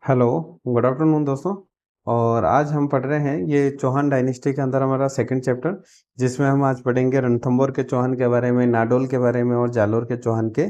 Hello, good afternoon दोस्तों। और आज हम पढ़ रहे हैं ये चौहान डायनेस्टी के अंदर हमारा सेकंड चैप्टर, जिसमें हम आज पढ़ेंगे रणथंभौर के चौहान के बारे में, नाडोल के बारे में और जालोर के चौहान के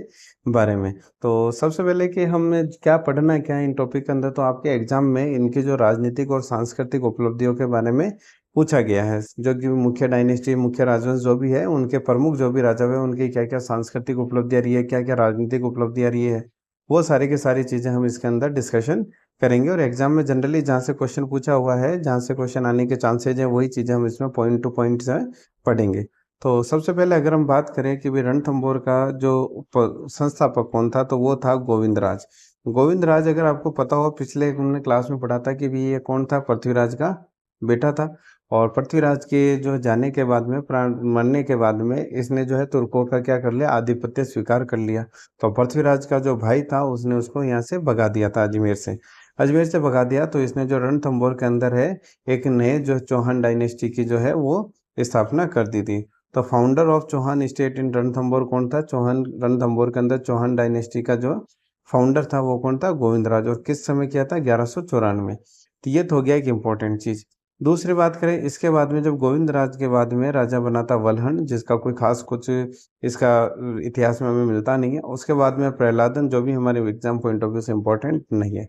बारे में। तो सबसे पहले कि हमें क्या पढ़ना है क्या है इन टॉपिक के अंदर, तो आपके एग्जाम में इनकी जो राजनीतिक और सांस्कृतिक उपलब्धियों के बारे में पूछा गया है, जो कि मुख्य डायनेस्टी, मुख्य राजवंश जो भी है, उनके प्रमुख जो भी राजा हुए, उनकी क्या क्या सांस्कृतिक उपलब्धियाँ रही है, क्या क्या राजनीतिक उपलब्धियाँ रही है, वो सारी की सारी चीज़ें हम इसके अंदर डिस्कशन करेंगे। और एग्जाम में जनरली जहाँ से क्वेश्चन पूछा हुआ है, जहाँ से क्वेश्चन आने के चांसेज हैं, वही चीज़ें हम इसमें पॉइंट टू पॉइंट से पढ़ेंगे। तो सबसे पहले अगर हम बात करें कि भाई रणथंभौर का जो संस्थापक कौन था, तो वो था गोविंदराज। गोविंदराज, अगर आपको पता हो, पिछले हमने क्लास में पढ़ा था कि भाई ये कौन था, पृथ्वीराज का बेटा था। और पृथ्वीराज के जो जाने के बाद में, प्राण मरने के बाद में, इसने जो है तुर्कों का क्या कर लिया, आधिपत्य स्वीकार कर लिया। तो पृथ्वीराज का जो भाई था, उसने उसको यहाँ से भगा दिया था, अजमेर से भगा दिया। तो इसने जो रणथंभौर के अंदर है, एक नए जो चौहान डायनेस्टी की जो है वो स्थापना कर दी थी। तो founder of Chauhan state in Ranthambore कौन था, चौहान रणथंभौर के अंदर चौहान डायनेस्टी का जो फाउंडर था वो कौन था, गोविंदराज। और किस समय किया था, 1194। तो ये तो हो गया एक इम्पोर्टेंट चीज। दूसरी बात करें, इसके बाद में जब गोविंदराज के बाद में राजा बना था वल्हण, जिसका कोई खास कुछ इसका इतिहास में हमें मिलता नहीं है। उसके बाद में प्रहलादन, जो भी हमारे एग्जाम पॉइंट ऑफ व्यू से इम्पोर्टेंट नहीं है।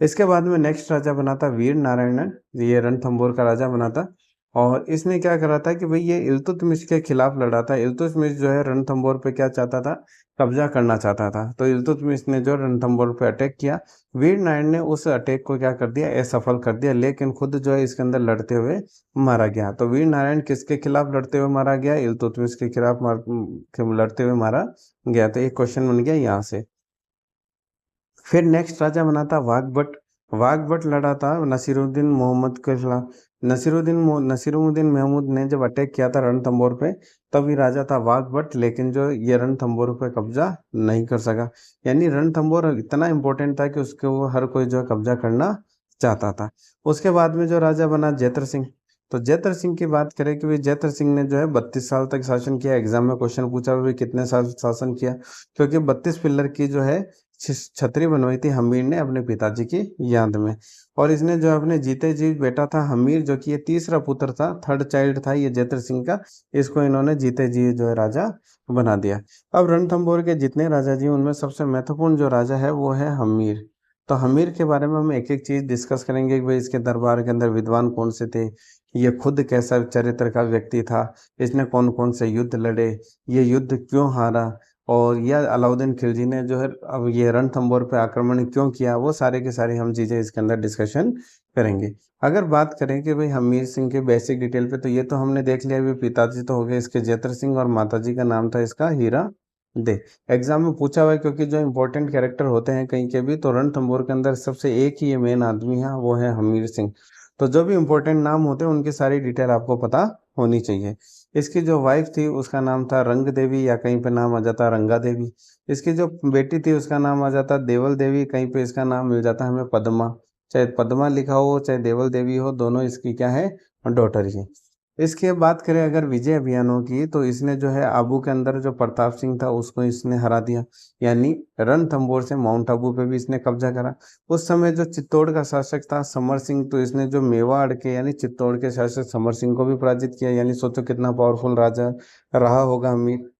इसके बाद में नेक्स्ट राजा बना था वीर नारायण, ये रणथंभौर का राजा बना था। और इसने क्या करा था कि भाई ये इल्तुतमिश के खिलाफ लड़ा था। इल्तुतमिश जो है रणथंभौर पे क्या चाहता था, कब्जा करना चाहता था। तो इल्तुतमिश ने जो रणथंभौर पे अटैक किया, वीर नारायण ने उस अटैक को क्या कर दिया, असफल कर दिया। लेकिन खुद जो है इसके अंदर लड़ते हुए मारा गया। तो वीर नारायण किसके खिलाफ लड़ते हुए मारा गया, इल्तुतमिश के खिलाफ लड़ते हुए मारा गया। तो एक क्वेश्चन बन गया यहाँ से। फिर नेक्स्ट राजा बना था वाघभट। वाघभट लड़ा था नसीरुद्दीन मोहम्मद के खिलाफ। नसीरुद्दीन महमूद ने जब अटैक किया था रणथंभौर पे, तभी राजा था वाघभट। लेकिन जो ये रणथंभौर पे कब्जा नहीं कर सका। यानी रणथंभौर इतना इंपॉर्टेंट था कि उसके वो हर कोई जो है कब्जा करना चाहता था। उसके बाद में जो राजा बना जैत्र सिंह। तो जैत्र सिंह की बात करें कि भाई जैत्र सिंह ने जो है 32 साल तक शासन किया। एग्जाम में क्वेश्चन पूछा भाई कितने साल शासन किया, क्योंकि 32 पिल्लर की जो है छतरी बनवाई थी हमीर ने अपने पिताजी की याद में। और इसने जो अपने जीते जी बेटा था हमीर, जो कि ये तीसरा पुत्र था, थर्ड चाइल्ड था ये जैत्र सिंह का, इसको इन्होंने जीते जी जो है राजा बना दिया। अब रणथंभौर के जितने राजा जी, उनमें सबसे महत्वपूर्ण जो राजा है वो है हमीर। तो हमीर के बारे में हम एक एक चीज डिस्कस करेंगे कि भाई इसके दरबार के अंदर विद्वान कौन से थे, ये खुद कैसा चरित्र का व्यक्ति था, इसने कौन कौन से युद्ध लड़े, ये युद्ध क्यों हारा, और यह अलाउद्दीन खिलजी ने जो है अब ये रणथंभौर पे आक्रमण क्यों किया, वो सारे के सारे हम चीज़ें इसके अंदर डिस्कशन करेंगे। अगर बात करें कि भाई हमीर सिंह के बेसिक डिटेल पे, तो ये तो हमने देख लिया। अभी पिताजी तो हो गए इसके जैत्र सिंह, और माताजी का नाम था इसका हीरा दे। एग्जाम में पूछा हुआ है, क्योंकि जो इंपॉर्टेंट कैरेक्टर होते हैं कहीं के भी, तो रणथंभौर के अंदर सबसे एक ही ये मेन आदमी है, वो है हमीर सिंह। तो जो भी इंपॉर्टेंट नाम होते हैं उनकी सारी डिटेल आपको पता होनी चाहिए। इसकी जो वाइफ थी उसका नाम था रंग देवी, या कहीं पे नाम आ जाता रंगा देवी। इसकी जो बेटी थी उसका नाम आ जाता देवल देवी, कहीं पे इसका नाम मिल जाता हमें पद्मा। चाहे पद्मा लिखा हो चाहे देवल देवी हो, दोनों इसकी क्या है, डॉटर ही। इसके बात करें अगर विजय अभियानों की, तो इसने जो है आबू के अंदर जो प्रताप सिंह था उसको इसने हरा दिया। यानी रणथंभौर से माउंट आबू पे भी इसने कब्जा करा। उस समय जो चित्तौड़ का शासक था समर सिंह, तो इसने जो मेवाड़ के यानी चित्तौड़ के शासक समर सिंह को भी पराजित किया। यानी सोचो कितना पावरफुल राजा रहा होगा अमीर।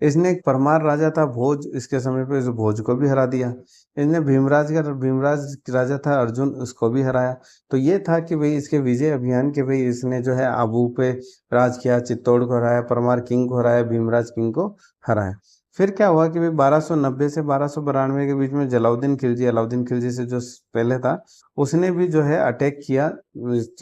इसने एक परमार राजा था भोज, इसके समय पे इस भोज को भी हरा दिया। इसने भीमराज राजा था अर्जुन, उसको भी हराया। तो ये था कि भाई इसके विजय अभियान के, भाई इसने जो है आबू पे राज किया, चित्तौड़ को हराया, परमार किंग को हराया, भीमराज किंग को हराया। फिर क्या हुआ कि भाई 1290 से 1292 के बीच में अलाउद्दीन खिलजी से जो पहले था, उसने भी जो है अटैक किया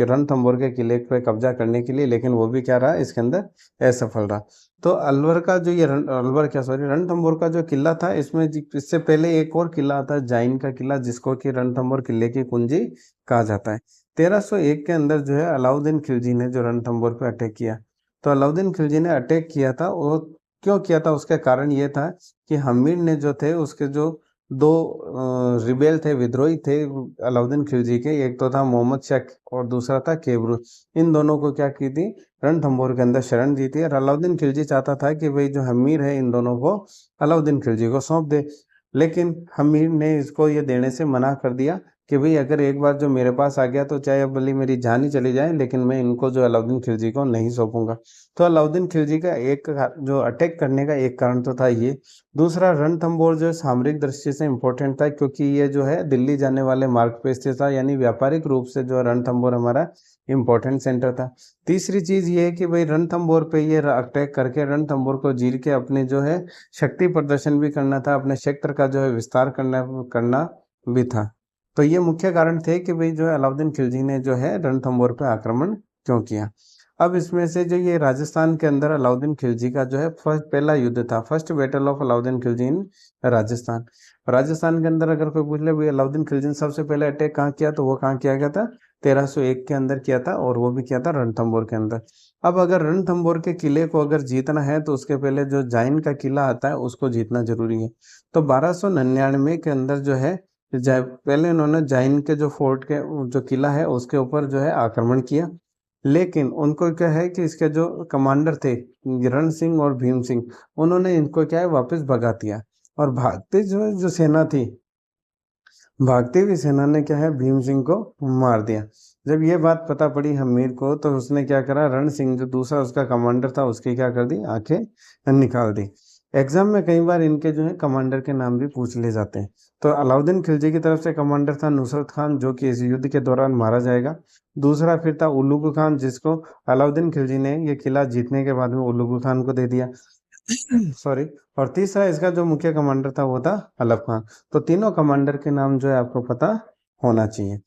रणथंभौर के किले पे कब्जा करने के लिए। लेकिन वो भी क्या रहा, इसके अंदर असफल रहा। तो अलवर का जो ये रणथंभौर का जो किला था, इसमें इससे पहले एक और किला आता है जाइन का किला, जिसको कि रणथंभौर किले की कुंजी कहा जाता है। 1301 के अंदर जो है अलाउद्दीन खिलजी ने जो रणथंभौर पे अटैक किया। तो अलाउद्दीन खिलजी ने अटैक किया था, वो क्यों किया था, उसका कारण ये था कि हमीर ने जो थे उसके जो दो रिबेल थे, विद्रोही थे अलाउद्दीन खिलजी के, एक तो था मोहम्मद शाह और दूसरा था केबरू। इन दोनों को क्या की थी, रणथंभौर के अंदर शरण दी थी। और अलाउद्दीन खिलजी चाहता था कि भाई जो हमीर है इन दोनों को अलाउद्दीन खिलजी को सौंप दे। लेकिन हमीर ने इसको ये देने से मना कर दिया कि भाई अगर एक बार जो मेरे पास आ गया तो चाहे अब भले मेरी जान ही चली जाए, लेकिन मैं इनको जो अलाउद्दीन खिलजी को नहीं सौंपूंगा। तो अलाउद्दीन खिलजी का एक जो अटैक करने का एक कारण तो था ये। दूसरा, रणथंभौर जो सामरिक दृष्टि से इम्पोर्टेंट था, क्योंकि ये जो है दिल्ली जाने वाले मार्ग पे स्थित था, यानी व्यापारिक रूप से जो रणथंभौर हमारा इम्पोर्टेंट सेंटर था। तीसरी चीज ये है कि भाई रणथंभौर पे ये अटैक करके रणथंभौर को जीत के अपने जो है शक्ति प्रदर्शन भी करना था, अपने क्षेत्र का जो है विस्तार करना करना भी था। तो ये मुख्य कारण थे कि भाई जो है अलाउद्दीन खिलजी ने जो है रणथंभौर पे आक्रमण क्यों किया। अब इसमें से जो ये राजस्थान के अंदर अलाउद्दीन खिलजी का जो है पहला युद्ध था, first battle of Alauddin Khilji in Rajasthan. Rajasthan के अंदर अगर कोई पूछ ले भाई अलाउद्दीन खिलजी ने सबसे पहले अटैक कहाँ किया, तो वो कहाँ किया गया था, 1301 के अंदर किया था, और वो भी किया था रणथंभौर के अंदर। अब अगर रणथंभौर के किले को अगर जीतना है तो उसके पहले जो जाइन का किला आता है उसको जीतना जरूरी है। तो 1299 के अंदर जो है पहले उन्होंने जाइन के जो फोर्ट के जो किला है उसके ऊपर जो है आक्रमण किया, लेकिन उनको क्या है कि इसके जो कमांडर थे रण सिंह और भीम सिंह, उन्होंने इनको क्या है वापस भगा दिया, और भागते जो सेना थी, भागती हुई सेना ने क्या है भीम सिंह को मार दिया। जब ये बात पता पड़ी हमीर को तो उसने क्या करा, रण सिंह जो दूसरा उसका कमांडर था उसकी क्या कर दी, आंखें निकाल दी। एग्जाम में कई बार इनके जो है कमांडर के नाम भी पूछ ले जाते हैं। तो अलाउद्दीन खिलजी की तरफ से कमांडर था नुसरत खान, जो कि इस युद्ध के दौरान मारा जाएगा। दूसरा फिर था उल्लुग खान, जिसको अलाउद्दीन खिलजी ने ये किला जीतने के बाद में उल्लुग खान को दे दिया। सॉरी। और तीसरा इसका जो मुख्य कमांडर था वो था अलफ खान। तो तीनों कमांडर के नाम जो है आपको पता होना चाहिए।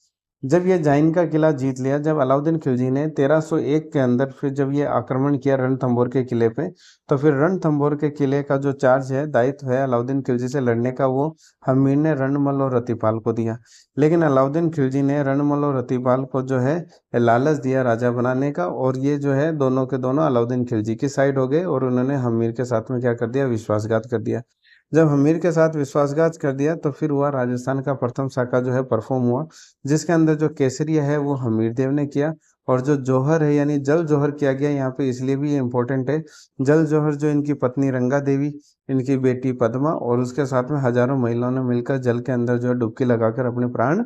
जब ये जाइन का किला जीत लिया, जब अलाउद्दीन खिलजी ने 1301 के अंदर फिर जब ये आक्रमण किया रणथंभौर के किले पे, तो फिर रणथंभौर के किले का जो चार्ज है, दायित्व है अलाउद्दीन खिलजी से लड़ने का, वो हमीर ने रणमल और रतिपाल को दिया। लेकिन अलाउद्दीन खिलजी ने रणमल और रतिपाल को जो है लालच दिया राजा बनाने का, और ये जो है दोनों के दोनों अलाउद्दीन खिलजी की साइड हो गए, और उन्होंने हमीर के साथ में क्या कर दिया, विश्वासघात कर दिया। जब हमीर के साथ विश्वासघात कर दिया तो फिर हुआ राजस्थान का प्रथम शाखा जो है परफॉर्म हुआ, जिसके अंदर जो केसरिया है वो हमीर देव ने किया, और जो जौहर है यानी जल जौहर किया गया यहाँ पे, इसलिए भी ये इम्पोर्टेंट है। जल जौहर जो इनकी पत्नी रंगा देवी, इनकी बेटी पद्मा, और उसके साथ में हजारों महिलाओं ने मिलकर जल के अंदर जो है डुबकी लगाकर अपने प्राण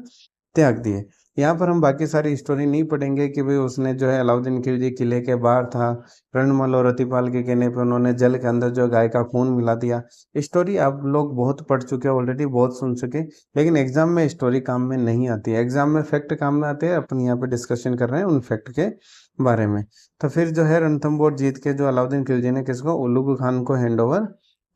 त्याग दिए। यहाँ पर हम बाकी सारी स्टोरी नहीं पढ़ेंगे कि भाई उसने जो है अलाउद्दीन खिलजी किले के बाहर था, रणमल और रतिपाल के कहने पे उन्होंने जल के अंदर जो गाय का खून मिला दिया। स्टोरी आप लोग बहुत पढ़ चुके हैं ऑलरेडी, बहुत सुन चुके, लेकिन एग्जाम में स्टोरी काम में नहीं आती है, एग्जाम में फैक्ट काम में आते हैं। अपन यहाँ पे डिस्कशन कर रहे हैं उन फैक्ट के बारे में। तो फिर जो है रणथंभौर जीत के जो अलाउद्दीन खिलजी ने किसको, उल्लुग खान को हैंड ओवर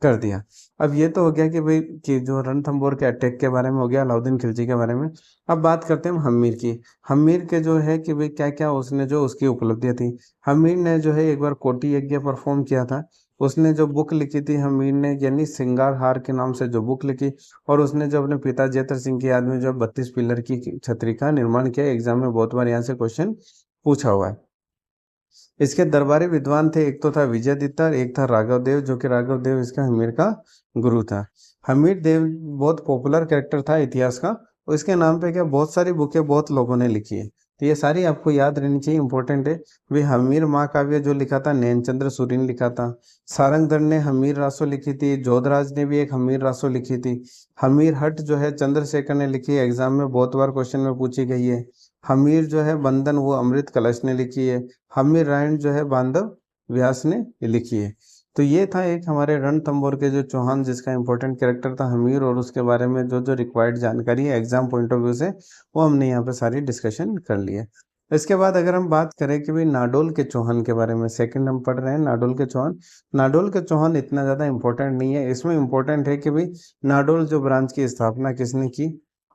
कर दिया। अब ये तो हो गया कि भाई कि जो रणथंभौर के अटैक के बारे में हो गया, अलाउद्दीन खिलजी के बारे में। अब बात करते हैं हम हमीर की। हमीर के जो है कि भाई क्या क्या उसने जो उसकी उपलब्धियां थी। हमीर ने जो है एक बार कोटी यज्ञ परफॉर्म किया था। उसने जो बुक लिखी थी हमीर ने, यानी सिंगार हार के नाम से जो बुक लिखी, और उसने जो अपने पिता जयत्र सिंह की याद में जो 32 पिलर की छतरी का निर्माण किया। एग्जाम में बहुत बार यहाँ से क्वेश्चन पूछा हुआ है। इसके दरबारी विद्वान थे, एक तो था विजयादित्य और एक था राघव देव, जो कि राघव देव इसका हमीर का गुरु था। हमीर देव बहुत पॉपुलर कैरेक्टर था इतिहास का, और इसके नाम पे क्या बहुत सारी बुकें बहुत लोगों ने लिखी है, तो ये सारी आपको याद रहनी चाहिए, इंपॉर्टेंट है। वे हमीर महाकाव्य जो लिखा था नैनचंद्र सूरी ने लिखा था। सारंगधर ने हमीर रासो लिखी थी। जोधराज ने भी एक हमीर रासो लिखी थी। हमीर हट जो है चंद्रशेखर ने लिखी है, एग्जाम में बहुत बार क्वेश्चन में पूछी गई है। हमीर जो है बंधन वो अमृत कलश ने लिखी है। हमीर रायण जो है बांधव व्यास ने लिखी है। तो ये था एक हमारे रणथंभौर के जो चौहान, जिसका इंपॉर्टेंट कैरेक्टर था हमीर, और उसके बारे में जो जो रिक्वायर्ड जानकारी है एग्जाम पॉइंट ऑफ व्यू से, वो हमने यहाँ पे सारी डिस्कशन कर ली है। इसके बाद अगर हम बात करें कि भाई नाडोल के चौहान के बारे में, सेकंड हम पढ़ रहे हैं नाडोल के चौहान। नाडोल के चौहान इतना ज़्यादा इंपॉर्टेंट नहीं है, इसमें इंपॉर्टेंट है कि भाई नाडोल जो ब्रांच की स्थापना किसने की,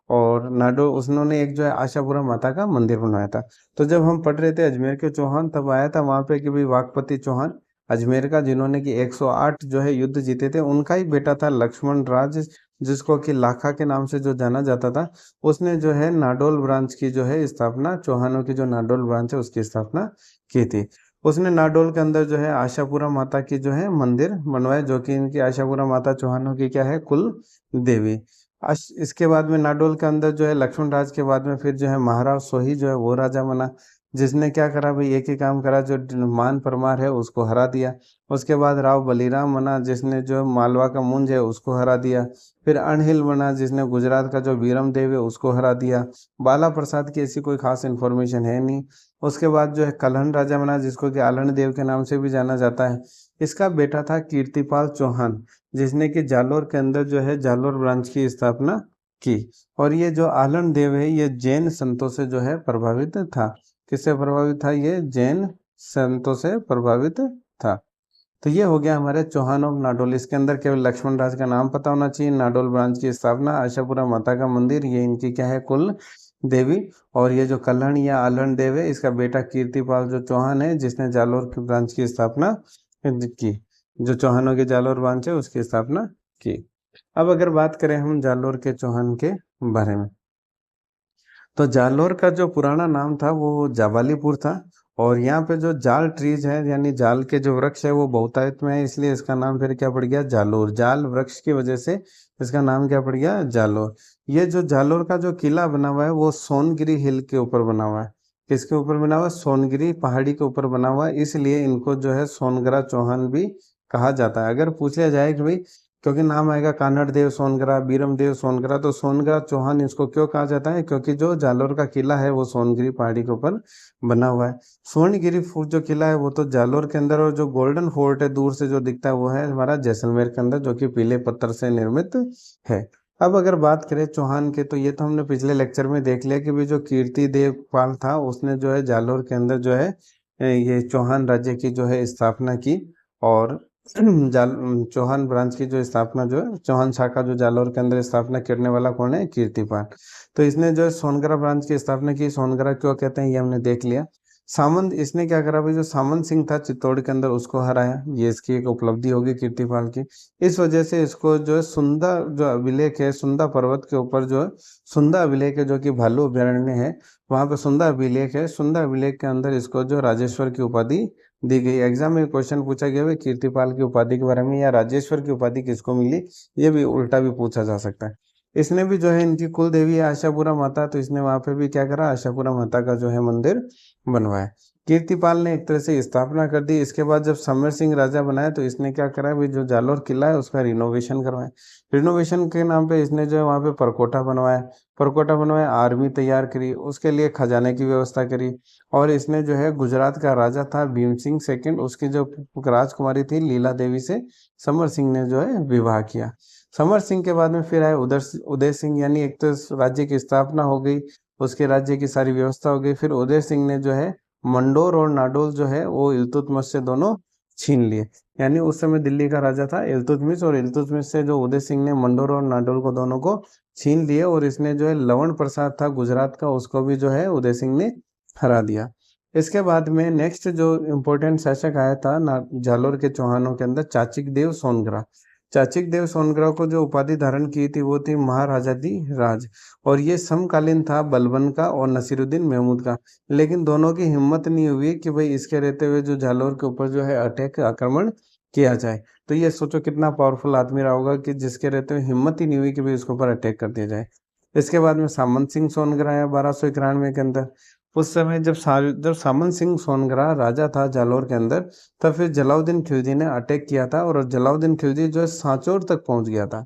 और नाडो उन्होंने एक जो है आशापुरा माता का मंदिर बनवाया था। तो जब हम पढ़ रहे थे अजमेर के चौहान, तब आया था वहां पे कि भाई वाकपति चौहान अजमेर का, जिन्होंने कि 108 जो है युद्ध जीते थे, उनका ही बेटा था लक्ष्मण राज, जिसको कि लाखा के नाम से जो जाना जाता था। उसने जो है नाडोल ब्रांच की जो है स्थापना, चौहानों की जो नाडोल ब्रांच है उसकी स्थापना की थी। उसने नाडोल के अंदर जो है आशापुरा माता की जो है मंदिर बनवाए, जो कि इनकी आशापुरा माता चौहानों की क्या है, कुल देवी। इसके बाद में नाडोल के अंदर जो है लक्ष्मण राज के बाद में फिर जो है महाराज सोही जो है वो राजा बना। जिसने क्या करा भाई, एक ही काम करा, जो मान परमार है उसको हरा दिया। उसके बाद राव बलीराम बना, जिसने जो मालवा का मुंज है उसको हरा दिया। फिर अनहिल बना, जिसने गुजरात का जो बीरम देव है उसको हरा दिया। बाला प्रसाद की ऐसी कोई खास इन्फॉर्मेशन है नहीं। उसके बाद जो है कलहन राजा बना, जिसको कि आलन देव के नाम से भी जाना जाता है। इसका बेटा था कीर्तिपाल चौहान, जिसने कि जालोर के अंदर जो है जालोर ब्रांच की स्थापना की। और ये जो आलन देव है ये जैन संतों से जो है प्रभावित था। किससे प्रभावित था? ये जैन संतों से प्रभावित था। तो ये हो गया हमारे चौहान ऑफ नाडोल। इसके अंदर केवल लक्ष्मण राज का नाम पता होना चाहिए। नाडोल ब्रांच की स्थापना, आशापुरा माता का मंदिर, ये इनकी क्या है, कुल देवी। और ये जो कल्हण या आलन देव है, इसका बेटा कीर्तिपाल जो चौहान है, जिसने जालोर की ब्रांच की स्थापना की। जो चौहानों के जालोर ब्रांच है उसकी स्थापना की। अब अगर बात करें हम जालोर के चौहान के बारे में, तो जालोर का जो पुराना नाम था वो जाबालीपुर था। और यहाँ पे जो जाल ट्रीज है, यानी जाल के जो वृक्ष है वो बहुतायत में है, इसलिए इसका नाम फिर क्या पड़ गया, जालोर। जाल वृक्ष की वजह से इसका नाम क्या पड़ गया, जालोर। ये जो जालोर का जो किला बना हुआ है वो सोनगिरी हिल के ऊपर बना हुआ है। किसके ऊपर बना हुआ है? सोनगिरी पहाड़ी के ऊपर बना हुआ है, इसलिए इनको जो है सोनगरा चौहान भी कहा जाता है। अगर पूछ लिया जाए कि भाई, क्योंकि नाम आएगा कानड़ देव सोनगरा, बीरम देव सोनगरा, तो सोनगरा चौहान इसको क्यों कहा जाता है? क्योंकि जो जालोर का किला है वो सोनगिरी पहाड़ी के ऊपर बना हुआ है। स्वर्णगिरी फोर्ट जो किला है वो तो जालोर के अंदर, और जो गोल्डन फोर्ट है दूर से जो दिखता है वो है हमारा जैसलमेर के अंदर, जो कि पीले पत्थर से निर्मित है। अब अगर बात करें चौहान के, तो ये तो हमने पिछले लेक्चर में देख लिया कि भी जो कीर्ति देवपाल था उसने जो है जालोर के अंदर जो है ये चौहान राज्य की जो है स्थापना की। और जाल चौहान ब्रांच की जो स्थापना, जो है चौहान शाखा जो जालोर के अंदर स्थापना करने वाला कौन है? कीर्तिपाल। तो इसने जो है सोनगरा ब्रांच की स्थापना की। सोनगरा क्यों कहते हैं ये हमने देख लिया। सामंत, इसने क्या करा भाई, जो सामंत सिंह था चित्तौड़ के अंदर उसको हराया, ये इसकी एक उपलब्धि होगी कीर्तिपाल की। इस वजह से इसको जो है सुंदा जो अभिलेख है, सुंदा पर्वत के ऊपर जो है सुंदा अभिलेख है, जो कि भालू अभ्यारण्य है, वहां पे सुंदा अभिलेख है। सुंदा अभिलेख के अंदर इसको जो राजेश्वर की उपाधि दी गई। एग्जाम में क्वेश्चन पूछा गया है कीर्तिपाल की उपाधि के बारे में, या राजेश्वर की उपाधि किसको मिली, ये भी उल्टा भी पूछा जा सकता है। इसने भी जो है, इनकी कुल देवी है आशापुरा माता, तो इसने वहां पे भी क्या करा, आशापुरा माता का जो है मंदिर बनवाया। कीर्तिपाल ने एक तरह से स्थापना कर दी। इसके बाद जब समर सिंह राजा बनाया तो इसने क्या करा भाई, जो जालोर किला है उसका रिनोवेशन करवाया। रिनोवेशन के नाम पे इसने जो है वहाँ पे परकोटा बनवाया। परकोटा बनवाया, आर्मी तैयार करी, उसके लिए खजाने की व्यवस्था करी। और इसने जो है, गुजरात का राजा था भीम सिंह सेकंड, उसकी जो राजकुमारी थी लीला देवी से समर सिंह ने जो है विवाह किया। समर सिंह के बाद में फिर आए उदय सिंह, यानी एक तो राज्य की स्थापना हो गई, उसके राज्य की सारी व्यवस्था हो गई। फिर उदय सिंह ने जो है मंडोर और नाडोल जो है वो इल्तुतमिश से दोनों छीन लिए। यानी उस समय दिल्ली का राजा था इल्तुतमिश, और इल्तुतमिश से जो उदय सिंह ने मंडोर और नाडोल को दोनों को छीन लिए। और इसने जो है लवण प्रसाद था गुजरात का, उसको भी जो है उदय सिंह ने हरा दिया। इसके बाद में नेक्स्ट जो इम्पोर्टेंट शासक आया था जालोर के चौहानों के अंदर, चाचिक देव सोनगरा। चाचिक देव सोनगरा को जो उपाधि धारण की थी वो थी महाराजा दी राज। और ये समकालीन था बलबन का और नसीरुद्दीन महमूद का। लेकिन दोनों की हिम्मत नहीं हुई कि भाई इसके रहते हुए जो जालोर के ऊपर जो है अटैक आक्रमण किया जाए। तो ये सोचो कितना पावरफुल आदमी रहा होगा कि जिसके रहते हुए हिम्मत ही नहीं हुई कि भाई उसके ऊपर अटैक कर दिया जाए। इसके बाद में सामंत सिंह सोनगरा आया 1291 के अंदर। उस समय जब सामंत सिंह सोनगरा राजा था जालोर के अंदर, तब फिर जलाउद्दीन खिलजी ने अटैक किया था, और जलाउद्दीन खिलजी जो है सांचौर तक पहुंच गया था।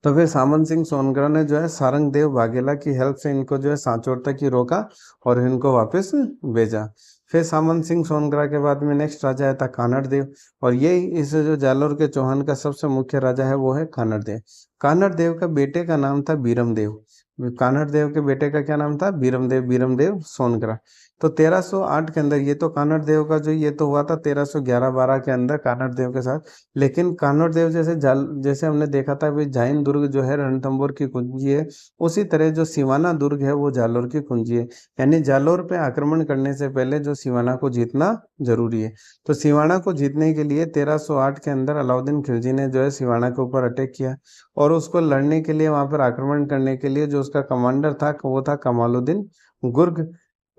तो फिर सामंत सिंह सोनगरा ने जो है सारंग देव वाघेला की हेल्प से इनको जो है सांचौर तक ही रोका और इनको वापस भेजा। फिर सामंत सिंह सोनगरा के बाद में नेक्स्ट राजा आया था कानड़ देव। और ये इस जो जालोर के चौहान का सबसे मुख्य राजा है वो है कानड़ देव। कानड़ देव का बेटे का नाम था बीरम देव। कानड़ देव के बेटे का क्या नाम था? बीरम देव सोनगरा। तो 1308 के अंदर, ये तो कानड़ देव का जो ये तो हुआ था 1311-12 के अंदर कानड़ देव के साथ। लेकिन कानड़ देव जैसे हमने देखा था भाई, जैन दुर्ग जो है रणथंभौर की कुंजी है, उसी तरह जो सिवाना दुर्ग है वो जालोर की कुंजी है। यानी जालोर पे आक्रमण करने से पहले जो सिवाना को जीतना जरूरी है। तो सिवाना को जीतने के लिए 1308 के अंदर अलाउद्दीन खिलजी ने जो है सिवाना के ऊपर अटैक किया। और उसको लड़ने के लिए, वहां पर आक्रमण करने के लिए जो उसका कमांडर था वो था कमालुद्दीन गुर्ग।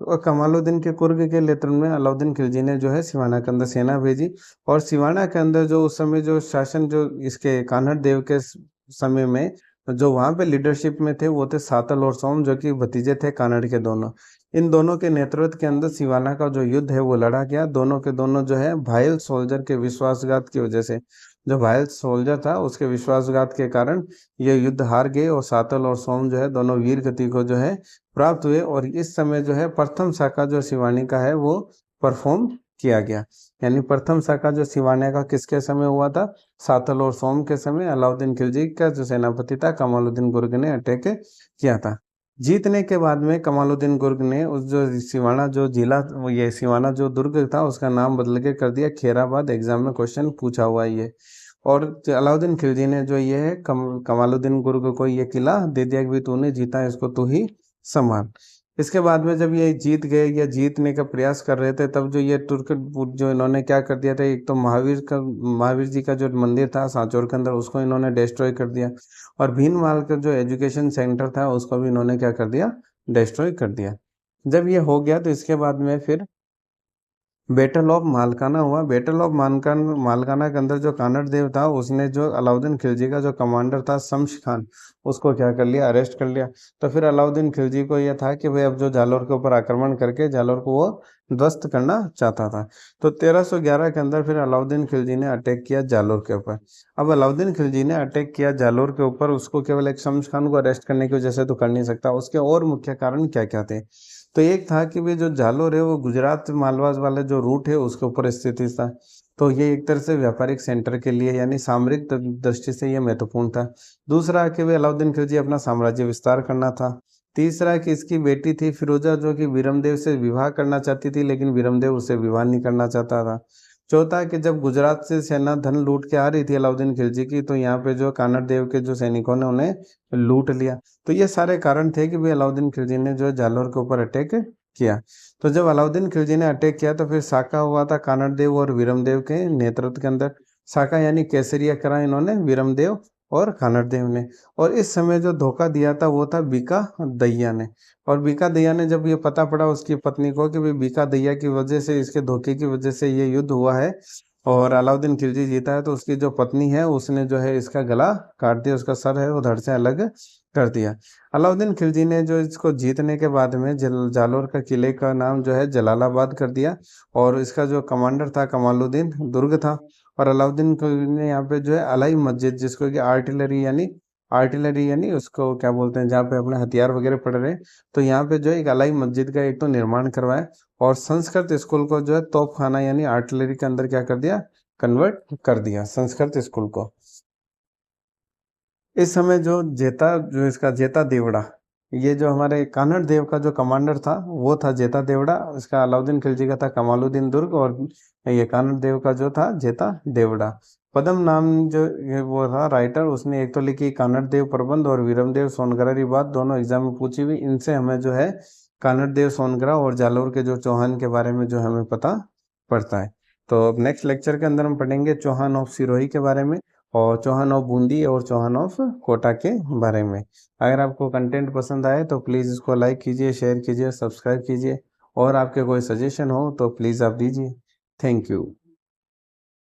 और कमालुद्दीन के कुर्ग के नेतृत्व में अलाउद्दीन खिलजी ने जो है सिवाना के अंदर सेना भेजी। और सिवाना के अंदर जो उस समय जो शासन जो इसके कान्हड़ देव के समय में जो वहां पे लीडरशिप में थे वो थे सातल और सोम, जो कि भतीजे थे कानड़ के दोनों। इन दोनों के नेतृत्व के अंदर सिवाना का जो युद्ध है वो लड़ा गया। दोनों के दोनों जो है भायल सोल्जर के विश्वासघात की वजह से, जो भायल सोल्जर था उसके विश्वासघात के कारण ये युद्ध हार गए, और सातल और सोम जो है दोनों वीर गति को जो है प्राप्त हुए। और इस समय जो है प्रथम शाखा जो शिवानी का है वो परफॉर्म किया गया। यानी प्रथम शाखा जो शिवान्य का किसके समय हुआ था? सातल और सोम के समय अलाउद्दीन खिलजी का जो सेनापति था कमालुद्दीन गुर्ग ने अटैक किया था। जीतने के बाद में कमालुद्दीन गुर्ग ने उस जो सिवाना जो जिला, ये सिवाना जो दुर्ग था उसका नाम बदल के कर दिया खैराबाद। एग्जाम में क्वेश्चन पूछा हुआ है ये। और अलाउद्दीन खिलजी ने जो ये है कमालुद्दीन गुर्ग को ये किला दे दिया कि भाई तूने जीता है, इसको तू ही संभाल। इसके बाद में जब ये जीत गए या जीतने का प्रयास कर रहे थे, तब जो ये तुर्क जो इन्होंने क्या कर दिया था, एक तो महावीर जी का जो मंदिर था सांचौर के अंदर उसको इन्होंने डिस्ट्रॉय कर दिया, और भीनमाल का जो एजुकेशन सेंटर था उसको भी इन्होंने क्या कर दिया? डिस्ट्रॉय कर दिया। जब ये हो गया तो इसके बाद में फिर बैटल ऑफ मालकाना हुआ। बैटल ऑफ मालकाना के अंदर जो कानड़ देव था उसने जो अलाउद्दीन खिलजी का जो कमांडर था शम्स खान, उसको क्या कर लिया? अरेस्ट कर लिया। तो फिर अलाउद्दीन खिलजी को यह था कि भाई अब जो जालोर के ऊपर आक्रमण करके जालोर को वो ध्वस्त करना चाहता था। तो 1311 के अंदर फिर अलाउद्दीन खिलजी ने अटैक किया जालोर के ऊपर। अब अलाउद्दीन खिलजी ने अटैक किया जालोर के ऊपर, उसको केवल एक शम्स खान को अरेस्ट करने की वजह से तो कर नहीं सकता, उसके और मुख्य कारण क्या क्या थे? तो एक था कि भाई जो जालोर है वो गुजरात मालवाज वाले जो रूट है उसके ऊपर स्थित था। तो ये एक तरह से व्यापारिक सेंटर के लिए यानी सामरिक दृष्टि से ये महत्वपूर्ण था। दूसरा कि भाई अलाउद्दीन खिलजी अपना साम्राज्य विस्तार करना था। तीसरा कि इसकी बेटी थी फिरोजा जो कि बीरमदेव से विवाह करना चाहती थी, लेकिन बीरमदेव उससे विवाह नहीं करना चाहता था। चौथा कि जब गुजरात से सेना धन लूट के आ रही थी अलाउद्दीन खिलजी की, तो यहाँ पे जो कानड़ देव के जो सैनिकों ने उन्हें लूट लिया। तो ये सारे कारण थे कि भाई अलाउद्दीन खिलजी ने जो जालोर के ऊपर अटैक किया। तो जब अलाउद्दीन खिलजी ने अटैक किया तो फिर साका हुआ था कानड़ देव और वीरमदेव के नेतृत्व के अंदर। साका यानी केसरिया करा इन्होंने वीरमदेव और कानड़ देव ने। और इस समय जो धोखा दिया था वो था बीका दैया ने। और बीका दैया ने जब ये पता पड़ा उसकी पत्नी को कि भाई बीका दैया की वजह से, इसके धोखे की वजह से ये युद्ध हुआ है और अलाउद्दीन खिलजी जीता है, तो उसकी जो पत्नी है उसने जो है इसका गला काट दिया, उसका सर है वो धड़ से अलग कर दिया। अलाउद्दीन खिलजी ने जो इसको जीतने के बाद में जालोर का किले का नाम जो है जलालाबाद कर दिया, और इसका जो कमांडर था कमालुद्दीन दुर्ग था। और अलाउद्दीन ने यहाँ पे जो है अलाई मस्जिद, जिसको कि आर्टिलरी यानी उसको क्या बोलते हैं, जहाँ पे अपने हथियार वगैरह पड़ रहे हैं, तो यहाँ पे जो है एक अलाई मस्जिद का एक तो निर्माण करवाया। और संस्कृत स्कूल को जो है तोपखाना यानी आर्टिलरी के अंदर क्या कर दिया? कन्वर्ट कर दिया संस्कृत स्कूल को। इस समय जो इसका जेता देवड़ा, ये जो हमारे कानड़ देव का जो कमांडर था वो था जेता देवड़ा। इसका अलाउद्दीन खिलजी का था कमालुद्दीन दुर्ग, और ये कानड़ देव का जो था जेता देवड़ा। पद्म नाम जो वो था राइटर, उसने एक तो लिखी कानड़ देव प्रबंध और वीरमदेव सोनगरा बात, दोनों एग्जाम में पूछी हुई। इनसे हमें जो है कानड़ देव सोनगरा और जालोर के जो चौहान के बारे में जो हमें पता पड़ता है। तो अब नेक्स्ट लेक्चर के अंदर हम पढ़ेंगे चौहान ऑफ सिरोही के बारे में, और चौहान ऑफ बूंदी और चौहान ऑफ कोटा के बारे में। अगर आपको कंटेंट पसंद आए तो प्लीज़ इसको लाइक कीजिए, शेयर कीजिए, सब्सक्राइब कीजिए, और आपके कोई सजेशन हो तो प्लीज़ आप दीजिए। Thank you.